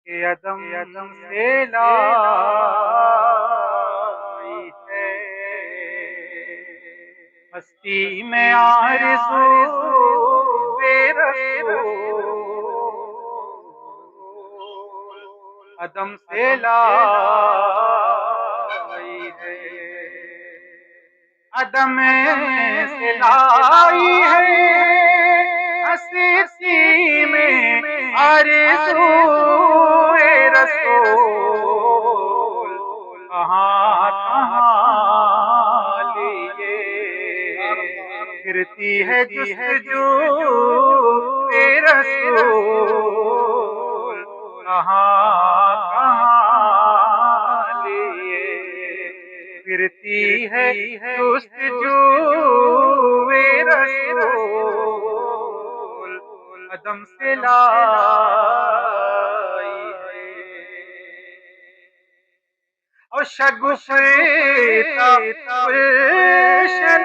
کہ عدم سے لائی ہے ہستی میں آرزو بے رسول عدم سے لائی ہے عدم سے لائی ہے ہستی میں آرزو رسول کہاں کہاں لیے پھرتی ہے جستجو رسول کہاں کہاں لیے پھرتی ہے جستجو رسول عدم سے لائی ہے اور شگفتہ گلشن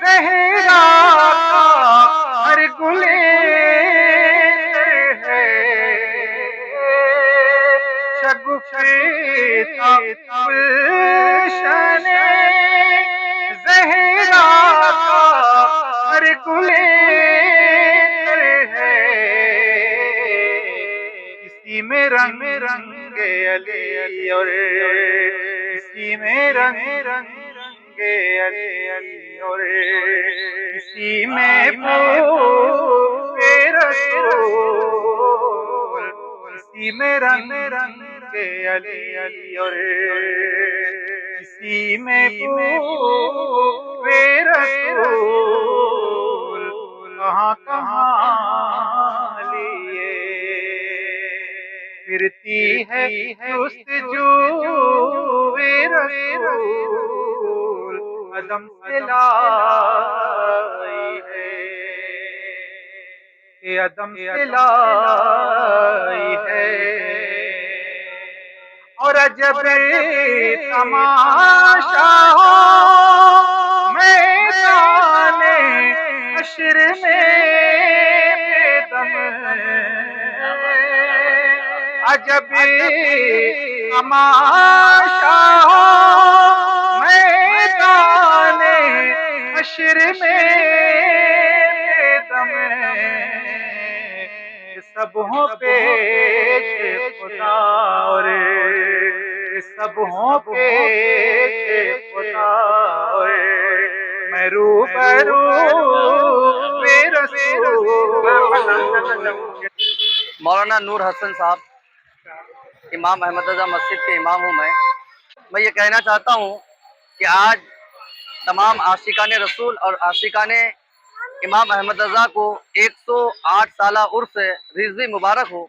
زہرا کا ہر گلے ہے شگفتہ گلشن زہرا کا ہر گلے میں رنگ علی اور اسی میں رنگ علی اور اسی میں رسول اسی میں رنگ علی اور اسی میں رسول کہاں کہاں لیے پھرتی ہے جستجو رسول عدم سے لائی ہے کہ عدم سے لائی ہے اور عجب تماشا ہو میدان حشر میں دم عجب تماشا ہو میدان حشر میں دم سب ہوں پیش خدا اور سب ہوں پیش خدا اور میں روبرو مولانا نور حسن صاحب امام احمد رضا مسجد کے امام ہوں میں یہ کہنا چاہتا ہوں کہ آج تمام عاشقان رسول اور عاشقان امام احمد رضا کو 108 سالہ عرس رضوی مبارک ہو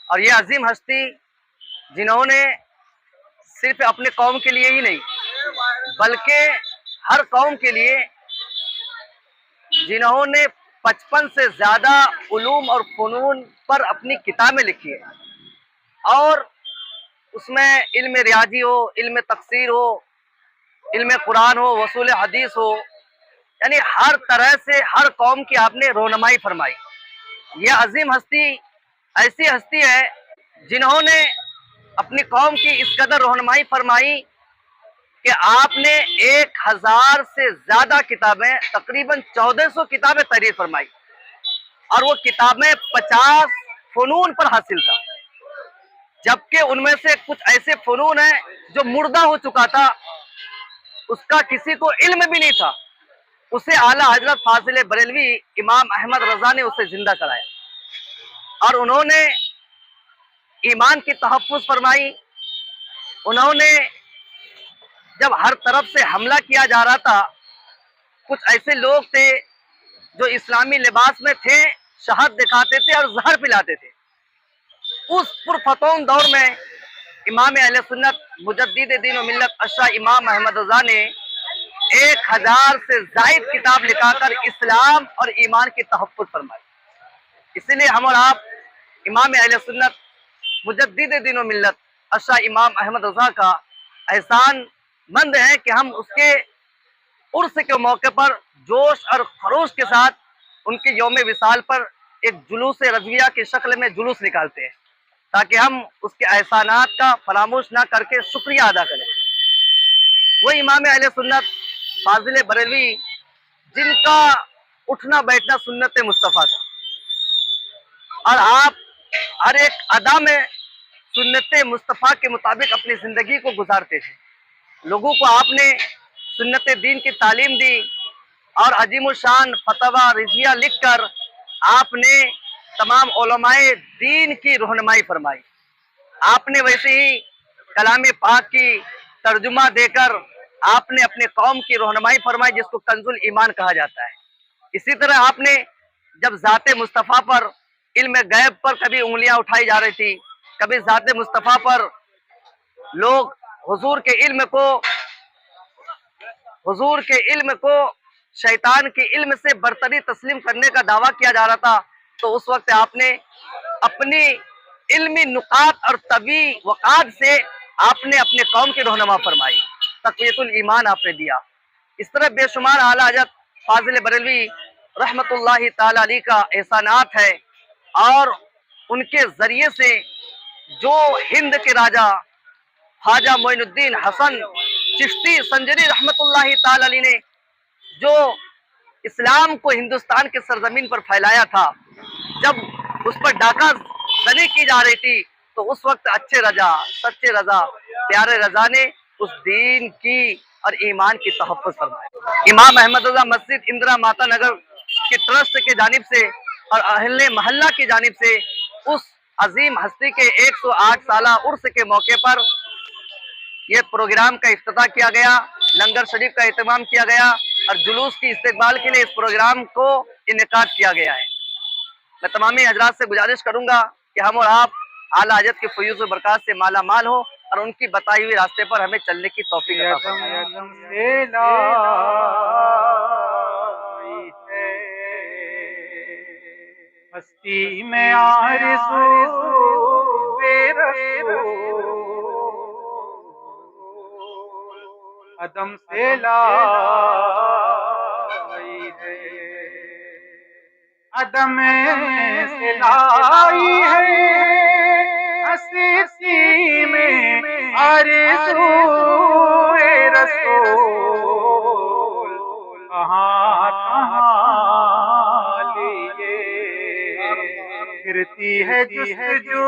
اور یہ عظیم ہستی جنہوں نے صرف اپنے قوم کے لیے ہی نہیں بلکہ ہر قوم کے لیے جنہوں نے 55 سے زیادہ علوم اور فنون پر اپنی کتابیں لکھی ہیں اور اس میں علم ریاضی ہو، علم تفسیر ہو، علم قرآن ہو، وصول حدیث ہو، یعنی ہر طرح سے ہر قوم کی آپ نے رہنمائی فرمائی۔ یہ عظیم ہستی ایسی ہستی ہے جنہوں نے اپنی قوم کی اس قدر رہنمائی فرمائی کہ آپ نے 1000 سے زیادہ کتابیں، تقریباً 1400 کتابیں تحریر فرمائی اور وہ کتابیں 50 فنون پر حاصل تھا، جبکہ ان میں سے کچھ ایسے فنون ہیں جو مردہ ہو چکا تھا، اس کا کسی کو علم بھی نہیں تھا، اسے اعلیٰ حضرت فاضل بریلوی امام احمد رضا نے اسے زندہ کرایا اور انہوں نے ایمان کی تحفظ فرمائی۔ انہوں نے جب ہر طرف سے حملہ کیا جا رہا تھا، کچھ ایسے لوگ تھے جو اسلامی لباس میں تھے، شہد دکھاتے تھے اور زہر پلاتے تھے۔ اس پرفتون دور میں امام اہل سنت مجدد دین و ملت اشرا امام احمد رضا نے 1000 سے زائد کتاب لکھا کر اسلام اور ایمان کی تحفظ فرمائی۔ اسی لیے ہم اور آپ امام اہل سنت مجدد دین و ملت اشرا امام احمد رضا کا احسان مند ہیں کہ ہم اس کے عرس کے موقع پر جوش اور خروش کے ساتھ ان کے یوم وصال پر ایک جلوس رضویہ کی شکل میں جلوس نکالتے ہیں۔ تاکہ ہم اس کے احسانات کا فراموش نہ کر کے شکریہ ادا کریں۔ وہ امام اہل سنت فاضل بریلوی جن کا اٹھنا بیٹھنا سنت مصطفیٰ تھا، اور آپ ہر ایک ادا میں سنت مصطفیٰ کے مطابق اپنی زندگی کو گزارتے تھے۔ لوگوں کو آپ نے سنت دین کی تعلیم دی اور عظیم الشان فتویٰ رضیہ لکھ کر آپ نے تمام علماء دین کی رہنمائی فرمائی۔ آپ نے ویسے ہی کلام پاک کی ترجمہ دے کر آپ نے اپنے قوم کی رہنمائی فرمائی، جس کو کنز الایمان کہا جاتا ہے۔ اسی طرح آپ نے جب ذات مصطفیٰ پر، علم غیب پر کبھی انگلیاں اٹھائی جا رہی تھی، کبھی ذات مصطفیٰ پر لوگ حضور کے علم کو شیطان کے علم سے برتری تسلیم کرنے کا دعویٰ کیا جا رہا تھا، تو اس وقت آپ نے اپنی علمی نقاط اور طبی وقات سے آپ نے اپنے قوم کی رہنما فرمائی، تقویت الایمان آپ نے دیا۔ اس طرح بے شمار اعلیٰ حضرت فاضل بریلوی رحمت اللہ تعالی علیہ کا احسانات ہے، اور ان کے ذریعے سے جو ہند کے راجہ خواجہ معین الدین حسن چشتی سنجری رحمت اللہ تعالی علیہ نے جو اسلام کو ہندوستان کے سرزمین پر پھیلایا تھا، جب اس پر ڈاکہ زنی کی جا رہی تھی، تو اس وقت اچھے رضا، سچے رضا، پیارے رضا نے اس دین کی اور ایمان کی تحفظ فرمائی۔ امام احمد رضا مسجد اندرا ماتا نگر کے ٹرسٹ کی جانب سے اور اہل محلہ کی جانب سے اس عظیم ہستی کے 108 سالہ عرس کے موقع پر یہ پروگرام کا افتتاح کیا گیا، لنگر شریف کا اہتمام کیا گیا، اور جلوس کی استقبال کے لیے اس پروگرام کو انعقاد کیا گیا ہے۔ میں تمامی حضرات سے گزارش کروں گا کہ ہم اور آپ اعلیٰ حضرت کے فیوز و برکات سے مالا مال ہو، اور ان کی بتائی ہوئی راستے پر ہمیں چلنے کی توفیق عطا فرمائے۔ ہستی میں آرزو رسول عدم سے لائی ہے، عدم سے لائی ہے، ہستی میں آرزو رسول کہاں کہاں لیے پھرتی ہے جستجو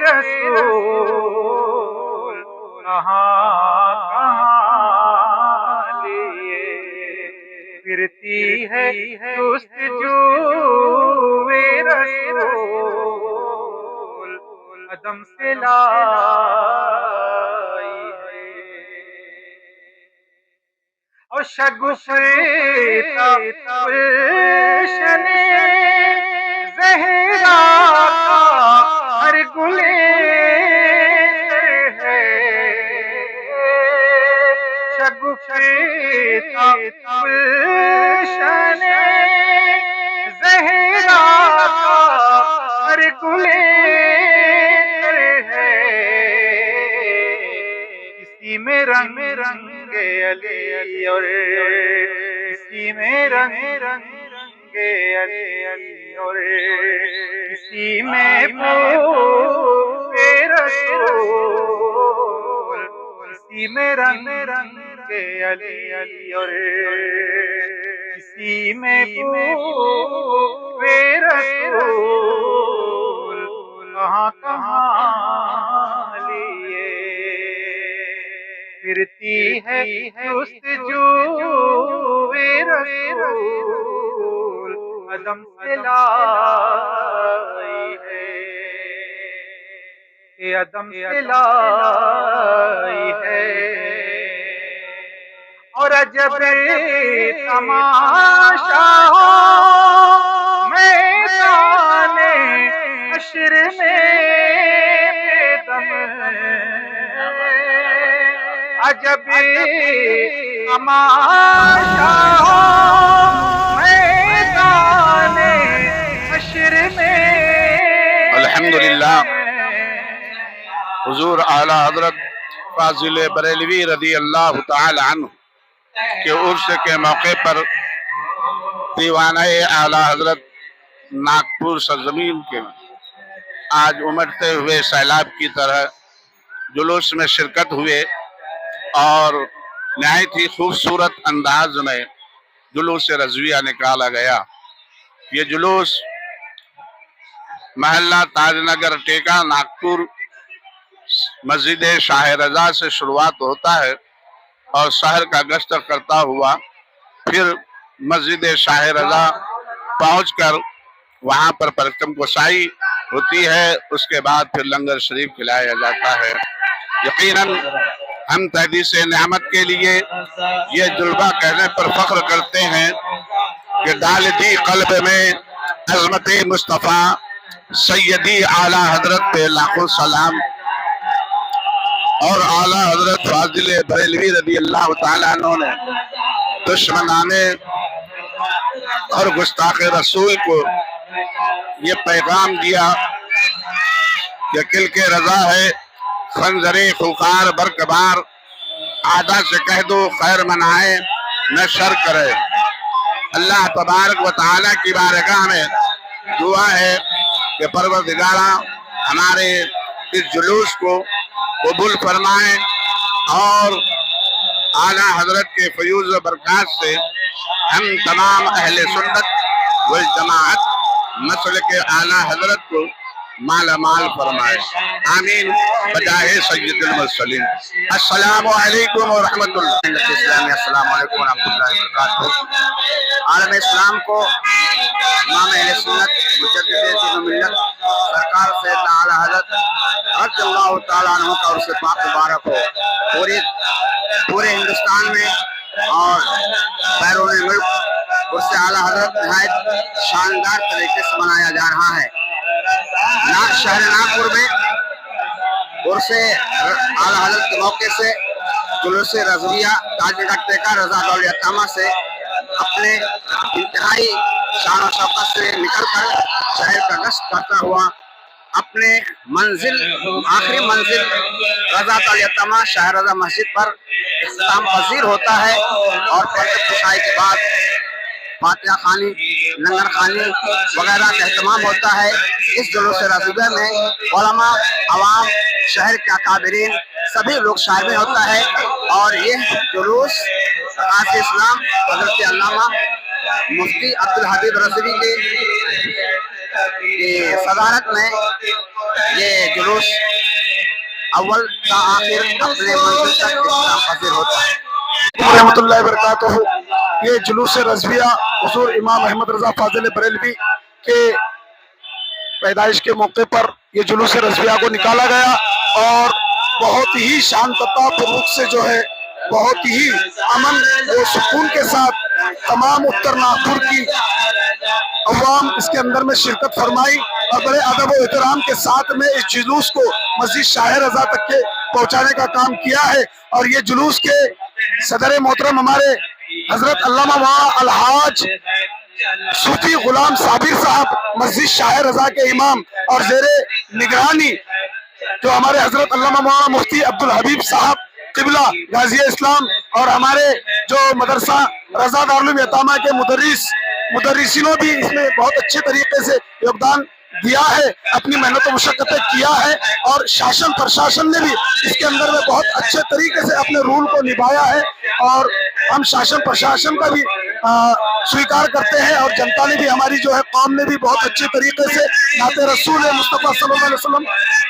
رسول کہاں کہاں لیے پھرتی ہے جستجو رسول عدم سے لائی ہے، اور شگفتہ گلشن زہرا کا ہر گلے ہے، شگفتہ گلشن زہرا کا ہر گلے ہے، اسی میں رنگ علی اور اسی میں رنگ علی اور اسی میں رسول، اسی میں رنگ علی اور اسی میں رسول کہاں کہاں لیے پھرتی ہے جستجو رسول عدم سے لائی ہے، عدم سے لائی ہے، اور عجب تماشا میدان حشر میں دم، عجب تماشا میدان حشر میں۔ الحمدللہ حضور اعلیٰ حضرت فاضل بریلوی رضی اللہ تعالی عنہ کے عرس کے موقع پر دیوانہ اعلیٰ حضرت ناگپور سرزمین کے آج امڑتے ہوئے سیلاب کی طرح جلوس میں شرکت ہوئے اور نہایت ہی خوبصورت انداز میں جلوس رضویہ نکالا گیا۔ یہ جلوس محلہ تاج نگر ٹیکا ناگپور مسجد شاہ رضا سے شروعات ہوتا ہے اور شہر کا گشت کرتا ہوا پھر مسجد شاہ رضا پہنچ کر وہاں پر پرچم کشائی ہوتی ہے، اس کے بعد پھر لنگر شریف کھلایا جاتا ہے۔ یقیناً ہم تحدیث نعمت کے لیے یہ جلوہ کہنے پر فخر کرتے ہیں کہ ڈال دی قلب میں عظمت مصطفیٰ سیدی اعلیٰ حضرت پہ لاکھوں سلام، اور اعلیٰ حضرت فاضل بریلوی رضی اللہ تعالیٰ عنہ نے دشمنانے اور گستاخ رسول کو یہ پیغام دیا کہ کل کے رضا ہے خنجر خونخوار برکبار، آدھا سے کہہ دو خیر منائے نہ شر کرے۔ اللہ تبارک و تعالیٰ کی بارگاہ میں دعا ہے کہ پروردگارہ ہمارے اس جلوس کو قبول فرمائیں اور اعلیٰ حضرت کے فیوز و برکات سے ہم تمام اہل سنت والجماعت مسلک اعلیٰ حضرت کو مالا مال فرمائے، آمین بجاہ سید المرسلین۔ السلام علیکم ورحمۃ اللہ۔ السلام علیکم ورحمۃ اللہ وبرکاتہ۔ عالم اسلام کو امام اہل سنت مجدد دین و ملت سرکار سید اعلیٰ حضرت رضی اللہ تعالیٰ عنہ کا عرص پاک مبارک ہو۔ پورے ہندوستان میں اور بیرون ملک عرص اعلیٰ حضرت نہایت شاندار طریقے سے منایا جا رہا ہے۔ شہر ناگپور میں عرص اعلیٰ حضرت کے موقع سے جلوس رضویہ تاج نگر ٹیکا رضا دول یتامہ سے اپنے انتہائی شان و شوکت سے نکل کر شہر کا گشت کرتا ہوا اپنے آخری منزل رضا دول یتامہ شاہ رضا مسجد پر اختتام پذیر ہوتا ہے، اور پرچم کشائی کے بعد فاتحہ خوانی، لنگر خوانی وغیرہ کا اہتمام ہوتا ہے۔ اس جلوس رضویہ میں علماء، عوام، شہر کے اکابرین سبھی لوگ شامل ہوتا ہے، اور یہ جلوس غازی اسلام حضرت علامہ مفتی عبدالحبیب رضوی کی صدارت میں یہ جلوس اول تا آخر اپنے منزل تک اختتام پذیر ہوتا ہے۔ رحمۃ اللہ وبرکاتہ۔ یہ جلوس رضویہ حضور امام احمد رضا فاضل بریلوی کے پیدائش کے موقع پر یہ جلوس رضویہ کو نکالا گیا، اور بہت ہی شانتتا پروک سے جو ہے بہت ہی امن و سکون کے ساتھ تمام اتر ناگپور کی عوام اس کے اندر میں شرکت فرمائی، اور بڑے ادب و احترام کے ساتھ میں اس جلوس کو مسجد شاہ رضا تک کے پہنچانے کا کام کیا ہے۔ اور یہ جلوس کے صدر محترم ہمارے حضرت علامہ مولانا الحاج صوفی غلام صابر صاحب مسجد شاہ رضا کے امام، اور زیر نگرانی جو ہمارے حضرت علامہ مولانا مفتی عبدالحبیب صاحب قبلہ غازی اسلام، اور ہمارے جو مدرسہ رضا دارالعلوم یتامہ کے مدرسینوں بھی اس میں بہت اچھے طریقے سے یوگدان دیا ہے، اپنی محنت و مشقتیں کیا ہے، اور شاشن پرشاشن نے بھی اس کے اندر میں بہت اچھے طریقے سے اپنے رول کو نبھایا ہے، اور ہم شاشن پرشاشن کا بھی سویکار کرتے ہیں، اور جنتا نے بھی ہماری جو ہے قوم نے بھی بہت اچھے طریقے سے نعت رسول مصطفیٰ صلی اللہ علیہ وسلم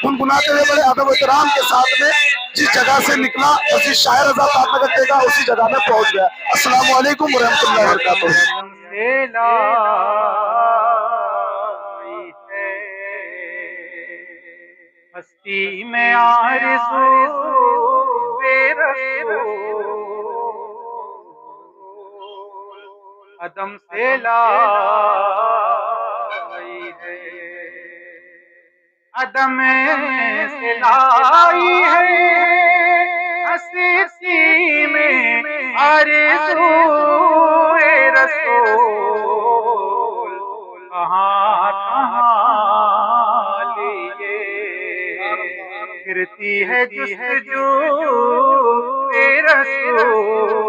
گنگناتے ہوئے بڑے ادب و احترام کے ساتھ میں جس جگہ سے نکلا مسجد شاہ رضا تاج نگر ٹیکا اسی جگہ میں پہنچ گیا۔ السلام علیکم ورحمۃ اللہ وبرکاتہ۔ مستی میں آرزو رسول عدم سے لائی ہے، عدم سے لائی ہے، ہستی میں آرزو رسول کہاں لیے پھرتی ہے جستجو رسول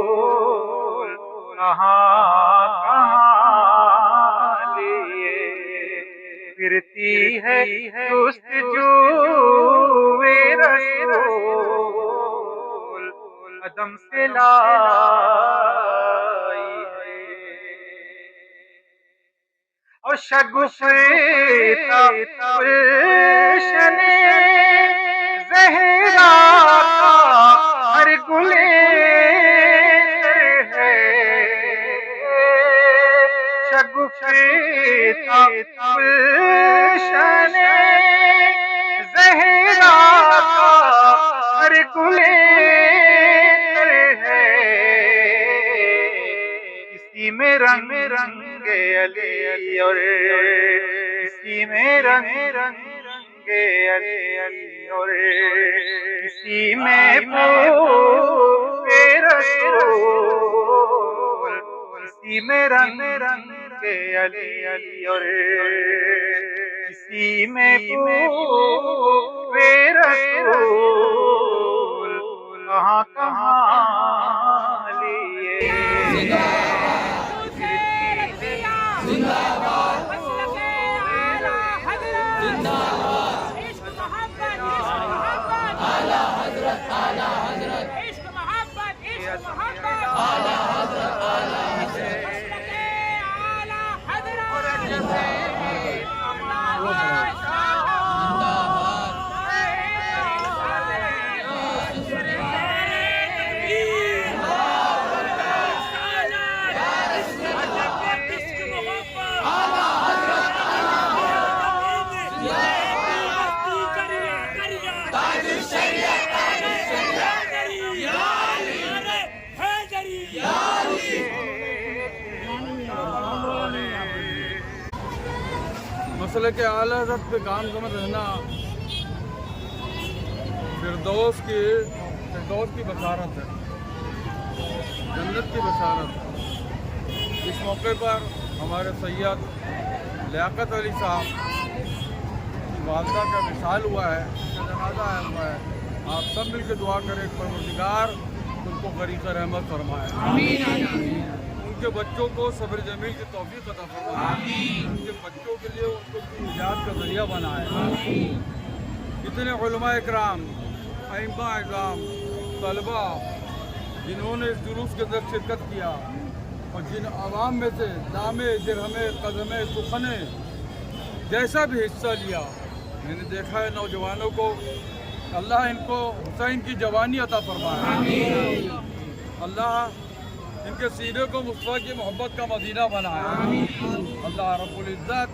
کہاں لیے گرتی ہے جستجوئے رسول قدم سے لائی ہے، اور شگفتہ گلشن زہرا کا ہر گلے ہے، شگفتہ گلشن زہرا کا ہر گلے ہے، اسی میں رنگ علی اور اسی میں رنگ علی اور اسی میں پوئے رسول، اسی میں رنگ علی اور اسی میں پوئے رسول، کہاں کہاں لیے مسلک اعلیٰ حضرت پہ گامزن رہنا فردوس کی بشارت ہے، جنت کی بشارت ہے۔ اس موقع پر ہمارے سید لیاقت علی صاحب کی والدہ کا وصال ہوا ہے، ان کا جنازہ ہوا ہے۔ آپ سب مل کے دعا کریں، پروردگار ان کو غریق رحمت فرمائے، ان کے بچوں کو صبر جمیل کی توفیق عطا فرمائے، ان کے بچوں کے لیے ان کو نجات کا ذریعہ بنائے۔ کتنے علماء اکرام، ائمہ اعظام، طلباء جنہوں نے اس جلوس کے اندر شرکت کیا، اور جن عوام میں سے دامے، درہمے، قدمے، سخنے جیسا بھی حصہ لیا، میں نے دیکھا ہے نوجوانوں کو، اللہ ان کو حسین کی جوانی عطا فرمائے، اللہ ان کے سینے کو مصطفیٰ کی محبت کا مدینہ بنائے۔ اللہ رب العزت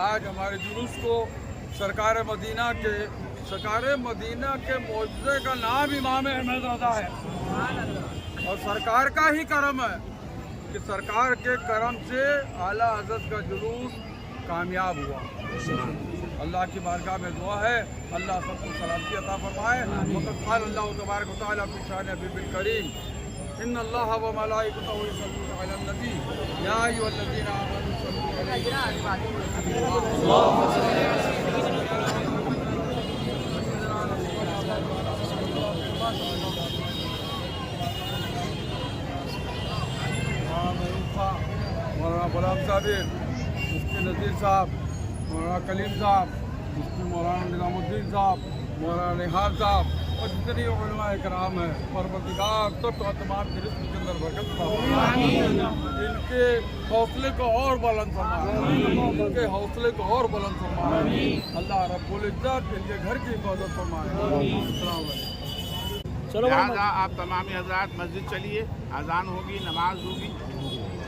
آج ہمارے جلوس کو سرکار مدینہ کے معجزے کا نام امام احمد رضا ہے، اور سرکار کا ہی کرم ہے کہ سرکار کے کرم سے اعلیٰ حضرت کا جلوس کامیاب ہوا۔ اللہ کی بارگاہ میں دعا ہے اللہ سب کو سلامتی عطا فرمائے۔ وقد قال اللہ تبارک و تعالیٰ فی شأن حبیب الکریم ان اللہ و ملائکتہ یصلون علی النبی یا ایھا الذین آمنوا صلوا علیہ مولانا غلام صاحب، مفتی نذیر صاحب، مولانا کلیم صاحب، مفتی مولانا نظام الدین صاحب، مولانا نہال صاحب، اور جتنے علماء کرام ہیں، پروردگار سب کو تمام کے رزق کے اندر برکت فرمائے، ان کے حوصلے کو اور بلند فرمائے، ان کے حوصلے کو اور بلند فرمائے، اللہ رب العزت ان کے گھر کی حفاظت فرمائے۔ السلام علیکم۔ لہٰذا آپ تمامی حضرات مسجد چلیے، اذان ہوگی، نماز ہوگی،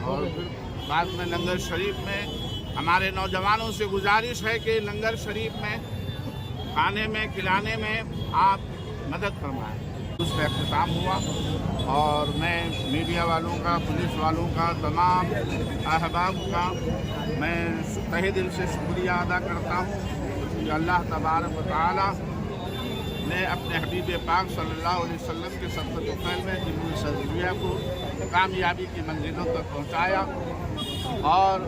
اور پھر بعد میں لنگر شریف میں ہمارے نوجوانوں سے گزارش ہے کہ لنگر شریف میں کھانے میں کھلانے میں آپ مدد فرمائیں۔ اس کا اختتام ہوا، اور میں میڈیا والوں کا، پولیس والوں کا، تمام احباب کا میں تہہ دل سے شکریہ ادا کرتا ہوں کہ اللہ تبارک و تعالیٰ نے اپنے حبیب پاک صلی اللہ علیہ وسلم کے سبقت و فعل میں جلوس رضویہ کو کامیابی کی منزلوں تک پہنچایا، اور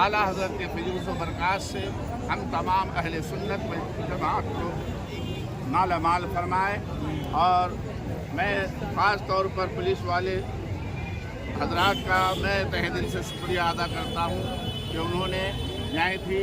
اعلیٰ حضرت کے فیض و برکات سے ہم تمام اہل سنت و جماعت کو مالا مال فرمائے۔ اور میں خاص طور پر پولیس والے حضرات کا میں تہہ دل سے شکریہ ادا کرتا ہوں کہ انہوں نے نہایت ہی